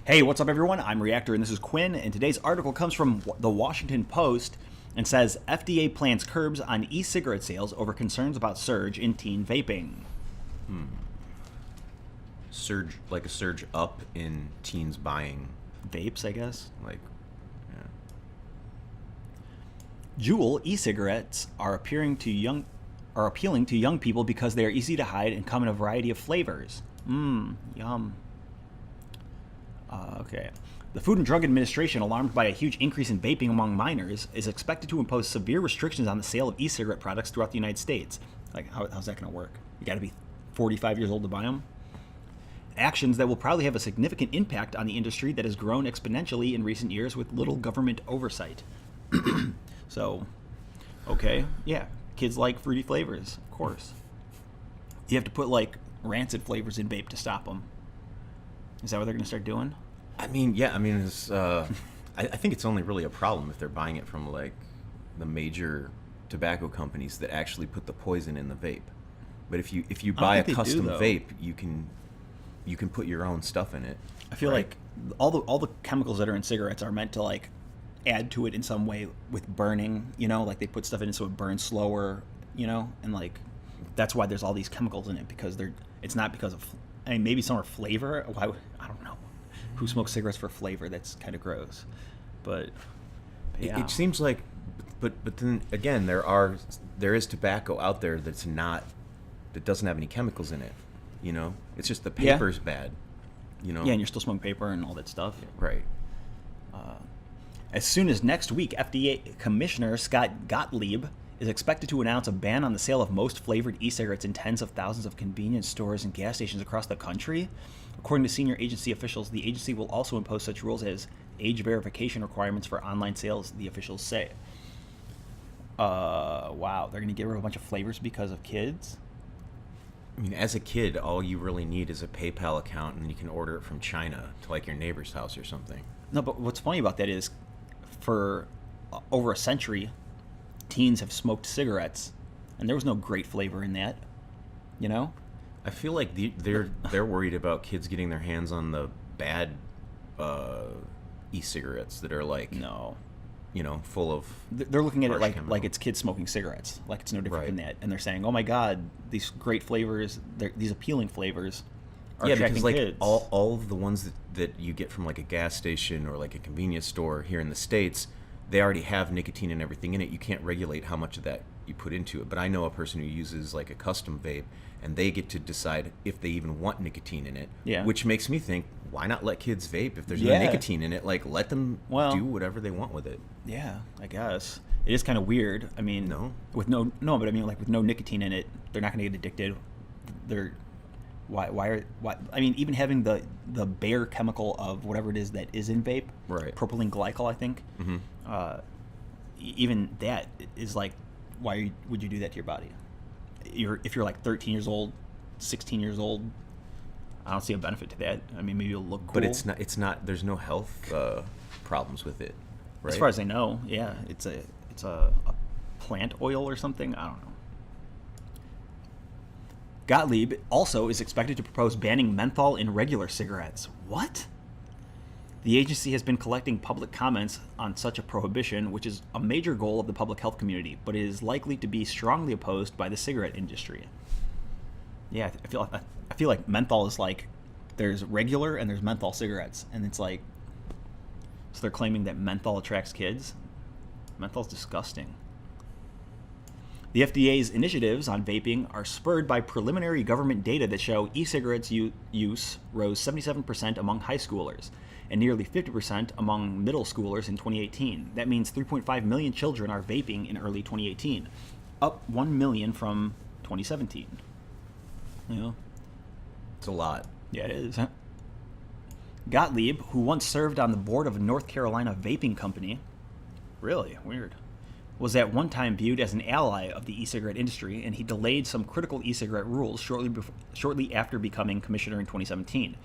Hey, what's up, everyone? I'm Reactor, and this is Quinn. And today's article comes from the Washington Post and says FDA plans curbs on e-cigarette sales over concerns about surge in teen vaping. Like a surge up in teens buying, Vapes, I guess. like, yeah. Juul e-cigarettes are appealing to young people because they are easy to hide and come in a variety of flavors. Yum. Okay. The Food and Drug Administration, alarmed by a huge increase in vaping among minors, is expected to impose severe restrictions on the sale of e-cigarette products throughout the United States. Like, how's that going to work? You got to be 45 years old to buy them? Actions that will probably have a significant impact on the industry that has grown exponentially in recent years with little government oversight. So, okay, yeah, kids like fruity flavors, of course. You have to put, like, rancid flavors in vape to stop them. Is that what they're going to start doing? It's, I think it's only really a problem if they're buying it from, like, the major tobacco companies that actually put the poison in the vape. But if you buy a custom vape, you can put your own stuff in it. I feel like all the chemicals that are in cigarettes are meant to, like, add to it in some way with burning, like they put stuff in it so it burns slower, and, like, that's why there's all these chemicals in it, because it's not because of, maybe some are flavor. I don't know. Who smokes cigarettes for flavor? That's kind of gross. But yeah. It seems like, but then again, there is tobacco out there that doesn't have any chemicals in it. It's just the paper's bad. Yeah, and you're still smoking paper and all that stuff. Right. As soon as next week, FDA Commissioner Scott Gottlieb is expected to announce a ban on the sale of most flavored e-cigarettes in tens of thousands of convenience stores and gas stations across the country. According to senior agency officials, the agency will also impose such rules as age verification requirements for online sales, the officials say. Wow, they're going to get rid of a bunch of flavors because of kids? I mean, as a kid, all you really need is a PayPal account, and you can order it from China to, like, your neighbor's house or something. No, but what's funny about that is, for over a century, teens have smoked cigarettes, and there was no great flavor in that, I feel like they're worried about kids getting their hands on the bad e-cigarettes that are, like, No. Full of. They're looking at it like chemicals. it's kids smoking cigarettes, like it's no different Right. from that, and they're saying, "Oh my God, these great flavors, these appealing flavors, are Yeah, attracting because, like, kids." all of the ones that you get from, like, a gas station or, like, a convenience store here in the States, they already have nicotine and everything in it. You can't regulate how much of that you put into it. But I know a person who uses, like, a custom vape, and they get to decide if they even want nicotine in it. Yeah. Which makes me think, why not let kids vape if there's no Yeah. nicotine in it? Like, let them do whatever they want with it. Yeah, I guess it is kind of weird. I mean, No? with no, but I mean, like, with no nicotine in it, they're not going to get addicted. They're why? I mean, even having the bare chemical of whatever it is that is in vape, Right. propylene glycol, I think. Mm-hmm. Even that is like, why would you do that to your body? If you're like 13 years old, 16 years old, I don't see a benefit to that. I mean, maybe it'll look cool. But it's not. There's no health problems with it, right? As far as I know, yeah, it's a plant oil or something. I don't know. Gottlieb also is expected to propose banning menthol in regular cigarettes. What? The agency has been collecting public comments on such a prohibition, which is a major goal of the public health community, but it is likely to be strongly opposed by the cigarette industry. Yeah, I feel like menthol is like, there's regular and there's menthol cigarettes, and it's like, so they're claiming that menthol attracts kids? Menthol's disgusting. The FDA's initiatives on vaping are spurred by preliminary government data that show e-cigarettes use rose 77% among high schoolers and nearly 50% among middle schoolers in 2018. That means 3.5 million children are vaping in early 2018, up 1 million from 2017. It's a lot. Yeah, it is. Gottlieb, who once served on the board of a North Carolina vaping company, really weird, was at one time viewed as an ally of the e-cigarette industry, and he delayed some critical e-cigarette rules shortly after becoming commissioner in 2017.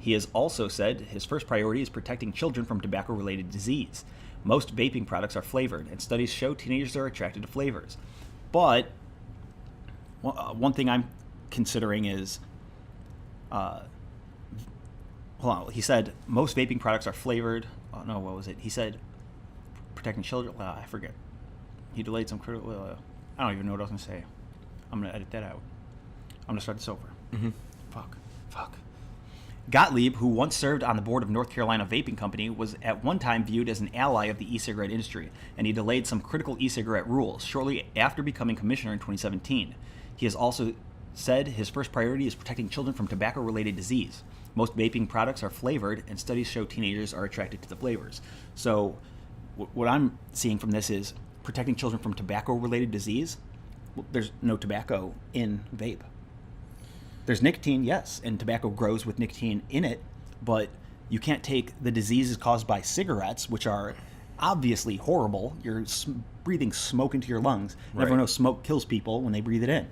He has also said his first priority is protecting children from tobacco-related disease. Most vaping products are flavored, and studies show teenagers are attracted to flavors. But one thing I'm considering is hold on. He said most vaping products are flavored. Oh no, what was it? He said protecting children. I forget. He delayed some critical. I don't even know what I was gonna say. I'm gonna edit that out. I'm gonna start this over. Mm-hmm. Fuck. Gottlieb, who once served on the board of North Carolina Vaping Company, was at one time viewed as an ally of the e-cigarette industry, and he delayed some critical e-cigarette rules shortly after becoming commissioner in 2017. He has also said his first priority is protecting children from tobacco-related disease. Most vaping products are flavored, and studies show teenagers are attracted to the flavors. So what I'm seeing from this is protecting children from tobacco-related disease. Well, there's no tobacco in vape. There's nicotine, yes, and tobacco grows with nicotine in it, but you can't take the diseases caused by cigarettes, which are obviously horrible. You're breathing smoke into your lungs. And everyone knows smoke kills people when they breathe it in.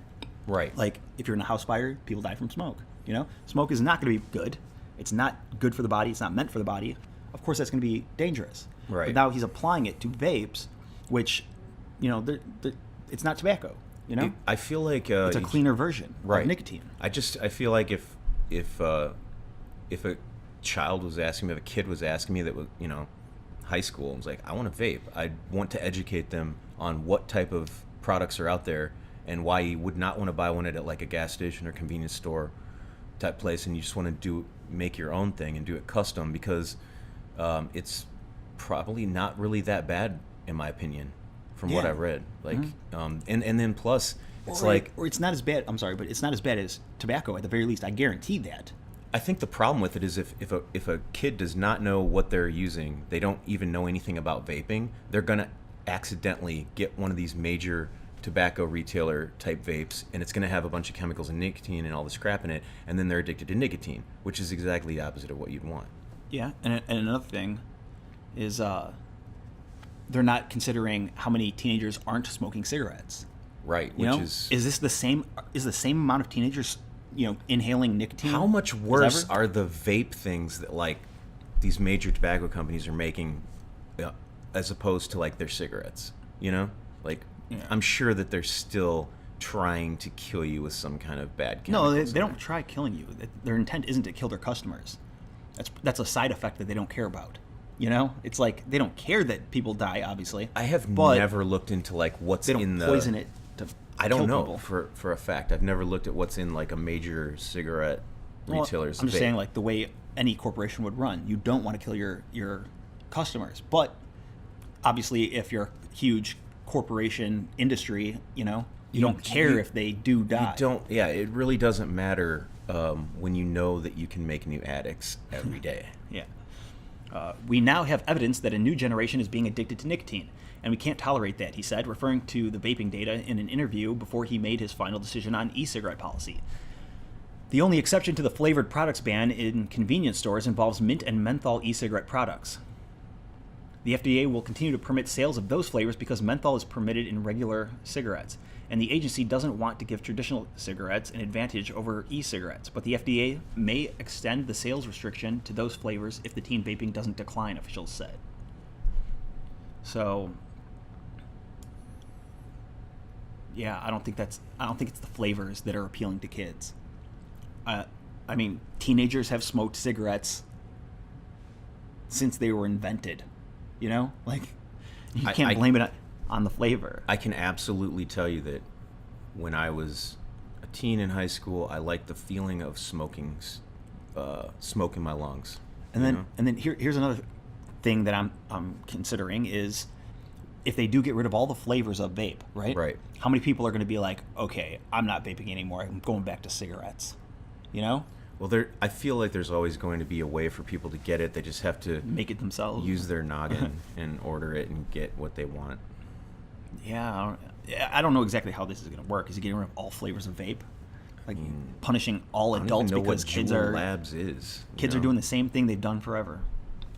Right. Like, if you're in a house fire, people die from smoke. You know? Smoke is not going to be good. It's not good for the body. It's not meant for the body. Of course, that's going to be dangerous. Right. But now he's applying it to vapes, which, you know, it's not tobacco. You know, I feel like it's a cleaner version of nicotine. I feel like if a child was asking me, if a kid was asking me that was, you know, high school, and was like, I want to vape, I'd want to educate them on what type of products are out there and why you would not want to buy one at like a gas station or convenience store type place, and you just want to make your own thing and do it custom, because it's probably not really that bad, in my opinion, from what I've read. Like, and then plus, it's or it's not as bad. I'm sorry, but it's not as bad as tobacco. At the very least, I guarantee that. I think the problem with it is if a kid does not know what they're using, they don't even know anything about vaping, they're gonna accidentally get one of these major tobacco retailer type vapes, and it's gonna have a bunch of chemicals and nicotine and all this crap in it, and then they're addicted to nicotine, which is exactly the opposite of what you'd want. Yeah, and another thing is they're not considering how many teenagers aren't smoking cigarettes. Right, You which know? is this the same? Is the same amount of teenagers, you know, inhaling nicotine? how much worse are the vape things that like these major tobacco companies are making, as opposed to like their cigarettes? You know, like I'm sure that they're still trying to kill you with some kind of bad chemicals. No, they don't try killing you. Their intent isn't to kill their customers. That's a side effect that they don't care about. You know, it's like they don't care that people die. Obviously, I have never looked into like what's they don't in the poison it to. I don't kill know people. for a fact. I've never looked at what's in like a major cigarette retailer's I'm just vape. saying, like the way any corporation would run, you don't want to kill your customers. But obviously, if you're a huge corporation industry, you know, you don't care if they do die. You don't. Yeah, it really doesn't matter when you know that you can make new addicts every day. Yeah. We now have evidence that a new generation is being addicted to nicotine, and we can't tolerate that, he said, referring to the vaping data in an interview before he made his final decision on e-cigarette policy. The only exception to the flavored products ban in convenience stores involves mint and menthol e-cigarette products. The FDA will continue to permit sales of those flavors because menthol is permitted in regular cigarettes, and the agency doesn't want to give traditional cigarettes an advantage over e-cigarettes, but the FDA may extend the sales restriction to those flavors if the teen vaping doesn't decline, officials said. So, yeah, I don't think it's the flavors that are appealing to kids. I mean, teenagers have smoked cigarettes since they were invented. You know, like you can't blame it on the flavor. I can absolutely tell you that when I was a teen in high school, I liked the feeling of smoking smoke in my lungs. And then here's another thing that I'm considering is if they do get rid of all the flavors of vape, right? Right. How many people are going to be like, okay, I'm not vaping anymore. I'm going back to cigarettes. You know? Well, I feel like there's always going to be a way for people to get it. They just have to make it themselves. Use their noggin and order it and get what they want. Yeah, I don't know exactly how this is going to work. Is he getting rid of all flavors of vape? Like punishing all adults because kids are Labs is. Kids are doing the same thing they've done forever.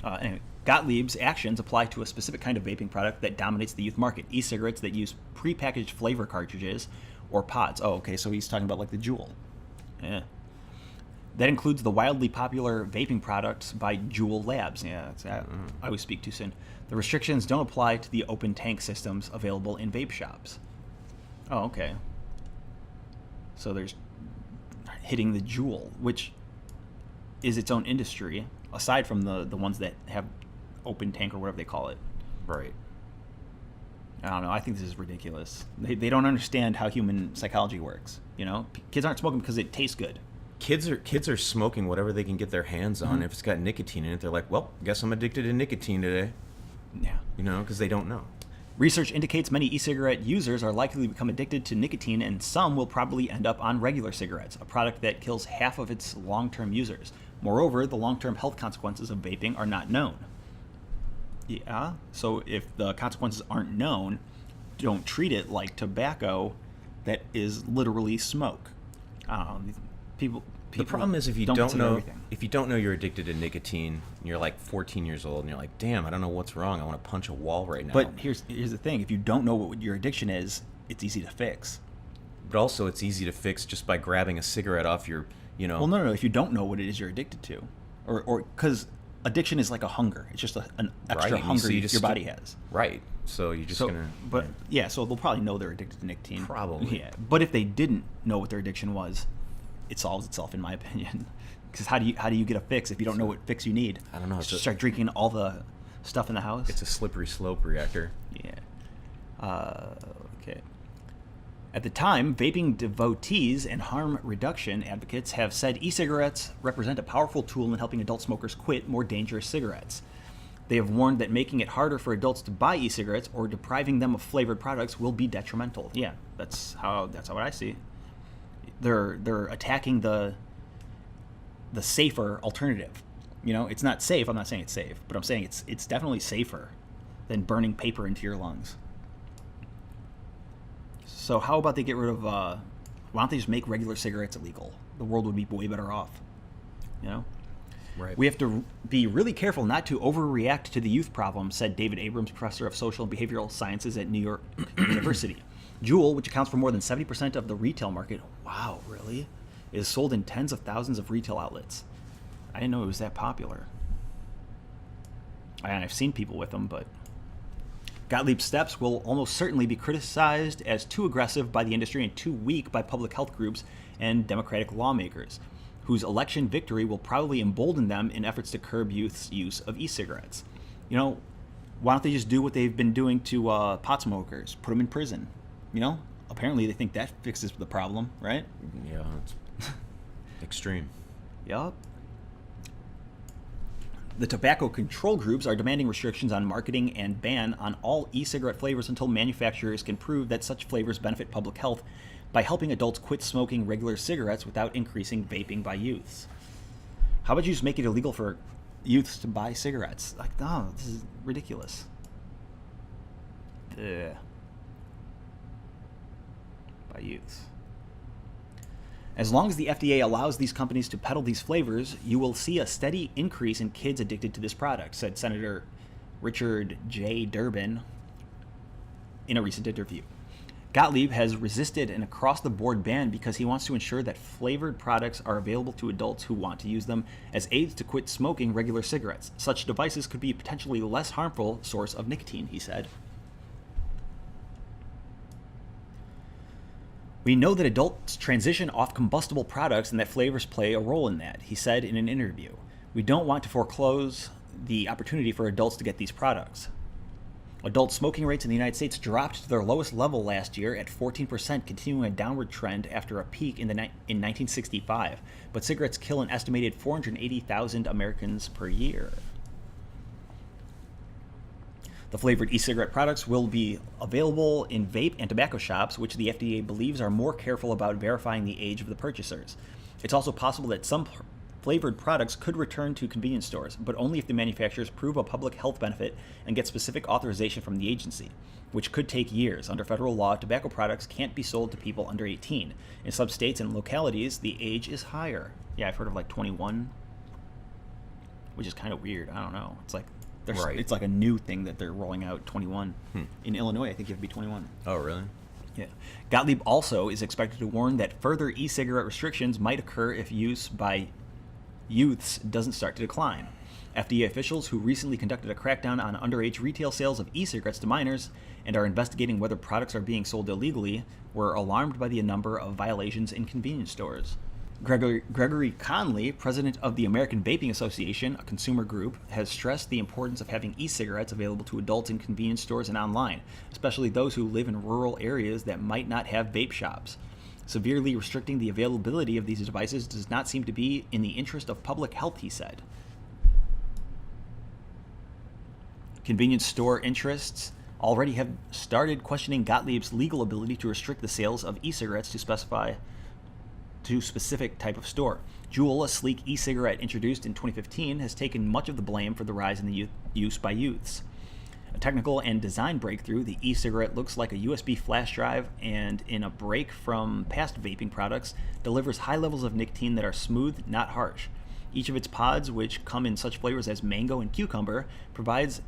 Anyway, Gottlieb's actions apply to a specific kind of vaping product that dominates the youth market: e-cigarettes that use prepackaged flavor cartridges or pods. Oh, okay, so he's talking about like the Juul. Yeah. That includes the wildly popular vaping products by Juul Labs. Yeah, I always speak too soon. The restrictions don't apply to the open tank systems available in vape shops. Oh, okay. So there's hitting the Juul, which is its own industry, aside from the ones that have open tank or whatever they call it. Right. I don't know. I think this is ridiculous. They don't understand how human psychology works. You know, kids aren't smoking because it tastes good. Kids are smoking whatever they can get their hands on. If it's got nicotine in it, they're like, well, guess I'm addicted to nicotine today. Yeah. You know, because they don't know. Research indicates many e-cigarette users are likely to become addicted to nicotine, and some will probably end up on regular cigarettes, a product that kills half of its long-term users. Moreover, the long-term health consequences of vaping are not known. Yeah, so if the consequences aren't known, don't treat it like tobacco that is literally smoke. I don't know. People The problem is if you don't consider know everything. if you don't know you're addicted to nicotine, and you're like 14 years old, and you're like, damn, I don't know what's wrong. I want to punch a wall right now. But here's the thing: if you don't know what your addiction is, it's easy to fix. But also, it's easy to fix just by grabbing a cigarette off your, you know. Well, no. If you don't know what it is you're addicted to, or because addiction is like a hunger. It's just an extra Right, hunger so you your just body has. Right. So you're just gonna. But yeah, so they'll probably know they're addicted to nicotine. Probably. Yeah. But if they didn't know what their addiction was, it solves itself, in my opinion. Because how do you get a fix if you don't know what fix you need? I don't know. Just start drinking all the stuff in the house. It's a slippery slope, Reactor. Yeah. Okay. At the time, vaping devotees and harm reduction advocates have said e-cigarettes represent a powerful tool in helping adult smokers quit more dangerous cigarettes. They have warned that making it harder for adults to buy e-cigarettes or depriving them of flavored products will be detrimental. Yeah, that's how what I see. They're attacking the safer alternative. You know, it's not safe. I'm not saying it's safe, but I'm saying it's definitely safer than burning paper into your lungs. So how about they get rid of, why don't they just make regular cigarettes illegal? The world would be way better off, you know? Right. We have to be really careful not to overreact to the youth problem, said David Abrams, professor of social and behavioral sciences at New York University. Juul, which accounts for more than 70% of the retail market, wow, really, is sold in tens of thousands of retail outlets. I didn't know it was that popular. I've seen people with them, but Gottlieb's steps will almost certainly be criticized as too aggressive by the industry and too weak by public health groups and Democratic lawmakers, whose election victory will probably embolden them in efforts to curb youth's use of e-cigarettes. You know, why don't they just do what they've been doing to pot smokers? Put them in prison. You know, apparently they think that fixes the problem, right? Yeah, it's extreme. Yup. The tobacco control groups are demanding restrictions on marketing and ban on all e-cigarette flavors until manufacturers can prove that such flavors benefit public health by helping adults quit smoking regular cigarettes without increasing vaping by youths. How about you just make it illegal for youths to buy cigarettes? Like, no, this is ridiculous. Ugh. By youths. As long as the FDA allows these companies to peddle these flavors, you will see a steady increase in kids addicted to this product, said Senator Richard J. Durbin in a recent interview. Gottlieb has resisted an across-the-board ban because he wants to ensure that flavored products are available to adults who want to use them as aids to quit smoking regular cigarettes. Such devices could be a potentially less harmful source of nicotine, he said. We know that adults transition off combustible products and that flavors play a role in that, he said in an interview. We don't want to foreclose the opportunity for adults to get these products. Adult smoking rates in the United States dropped to their lowest level last year at 14%, continuing a downward trend after a peak in 1965. But cigarettes kill an estimated 480,000 Americans per year. The flavored e-cigarette products will be available in vape and tobacco shops, which the FDA believes are more careful about verifying the age of the purchasers. It's also possible that some flavored products could return to convenience stores, but only if the manufacturers prove a public health benefit and get specific authorization from the agency, which could take years. Under federal law, tobacco products can't be sold to people under 18. In some states and localities, the age is higher. Yeah, I've heard of like 21, which is kind of weird. I don't know. It's like Right. It's like a new thing that they're rolling out, 21. In Illinois, I think you have to be 21. Oh, really? Yeah. Gottlieb also is expected to warn that further e-cigarette restrictions might occur if use by youths doesn't start to decline. FDA officials who recently conducted a crackdown on underage retail sales of e-cigarettes to minors and are investigating whether products are being sold illegally were alarmed by the number of violations in convenience stores. Gregory Conley, president of the American Vaping Association, a consumer group, has stressed the importance of having e-cigarettes available to adults in convenience stores and online, especially those who live in rural areas that might not have vape shops. Severely restricting the availability of these devices does not seem to be in the interest of public health, he said. Convenience store interests already have started questioning Gottlieb's legal ability to restrict the sales of e-cigarettes to specific type of store. Juul, a sleek e-cigarette introduced in 2015, has taken much of the blame for the rise in the use by youths. A technical and design breakthrough, the e-cigarette looks like a USB flash drive and, in a break from past vaping products, delivers high levels of nicotine that are smooth, not harsh. Each of its pods, which come in such flavors as mango and cucumber, provides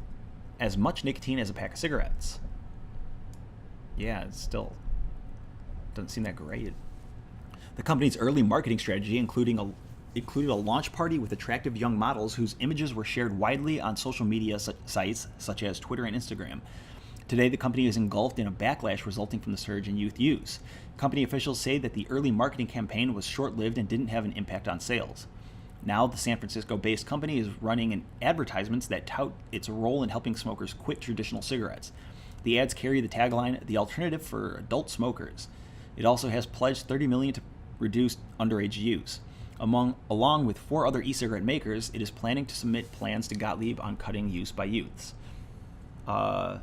as much nicotine as a pack of cigarettes. Yeah, it still doesn't seem that great. The company's early marketing strategy included a launch party with attractive young models whose images were shared widely on social media sites such as Twitter and Instagram. Today, the company is engulfed in a backlash resulting from the surge in youth use. Company officials say that the early marketing campaign was short-lived and didn't have an impact on sales. Now, the San Francisco-based company is running advertisements that tout its role in helping smokers quit traditional cigarettes. The ads carry the tagline, "The alternative for adult smokers." It also has pledged $30 million to reduce underage use. Along with 4 other e-cigarette makers, it is planning to submit plans to Gottlieb on cutting use by youths. I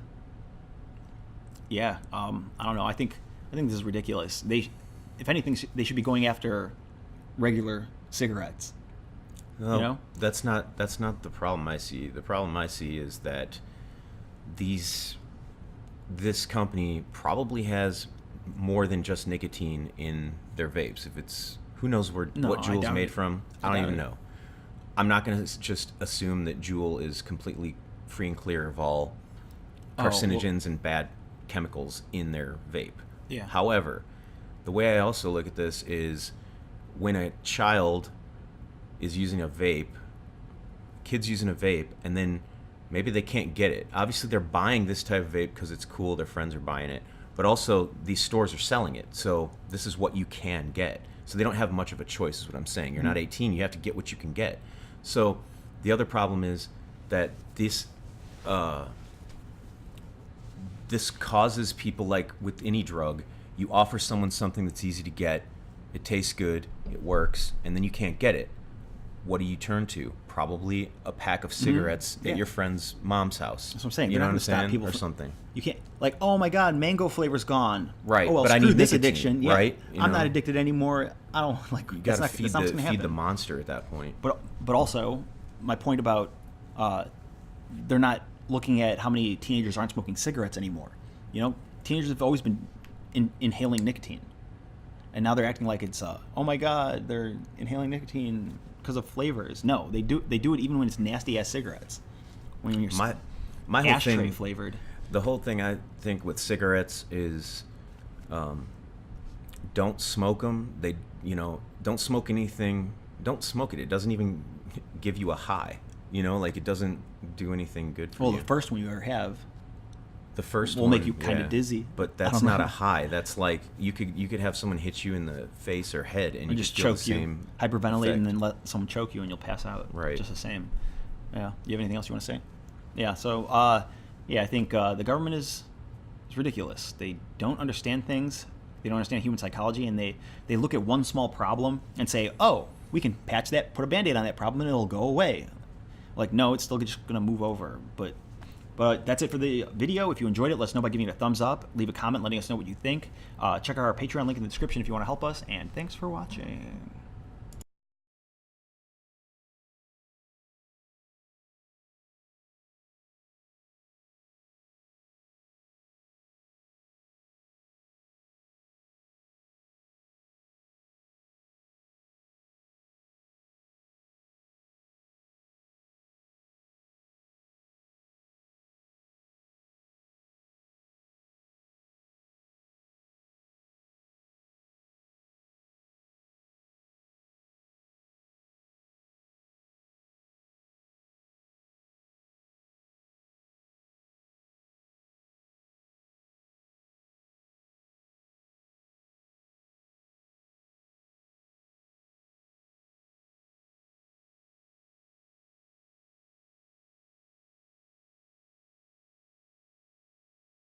don't know. I think this is ridiculous. If anything, they should be going after regular cigarettes. No, you know? that's not the problem I see. The problem I see is that this company probably has more than just nicotine in their vapes. If it's, who knows what Juul's made from? I don't even know. I'm not going to just assume that Juul is completely free and clear of all carcinogens and bad chemicals in their vape. Yeah. However, the way I also look at this is when a child is using a vape, kids using a vape, and then maybe they can't get it. Obviously, they're buying this type of vape because it's cool, their friends are buying it, but also these stores are selling it, so this is what you can get. So they don't have much of a choice, is what I'm saying. You're not 18, you have to get what you can get. So the other problem is that this causes people, like with any drug, you offer someone something that's easy to get, it tastes good, it works, and then you can't get it. What do you turn to? Probably a pack of cigarettes at your friend's mom's house. That's what I'm saying. You They're know not what I'm going to stop saying? people Or from, something. You can't, like, oh my God, mango flavor's gone. Right, Oh, well, but I screw need this nicotine, addiction. Yeah, right? I'm not addicted anymore. I don't like. You got to feed feed the monster at that point. But also, my point about they're not looking at how many teenagers aren't smoking cigarettes anymore. You know, teenagers have always been inhaling nicotine, and now they're acting like it's oh my God, they're inhaling nicotine because of flavors. No, they do it even when it's nasty ass cigarettes. When you're my whole ashtray thing, flavored. The whole thing I think with cigarettes is don't smoke them. Don't smoke anything. Don't smoke it. It doesn't even give you a high. Like it doesn't do anything good for you. Well, the first one you ever have. The first will one make you kind of dizzy. But that's not a high. That's like you could have someone hit you in the face or head and or you just feel choke the same you, hyperventilate, effect. and then let someone choke you and you'll pass out. Right. Just the same. Yeah. You have anything else you want to say? Yeah. So, I think the government is ridiculous. They don't understand things. They don't understand human psychology, and they look at one small problem and say, oh, we can patch that, put a Band-Aid on that problem, and it'll go away. Like, no, it's still just going to move over. But that's it for the video. If you enjoyed it, let us know by giving it a thumbs up. Leave a comment letting us know what you think. Check out our Patreon link in the description if you want to help us. And thanks for watching.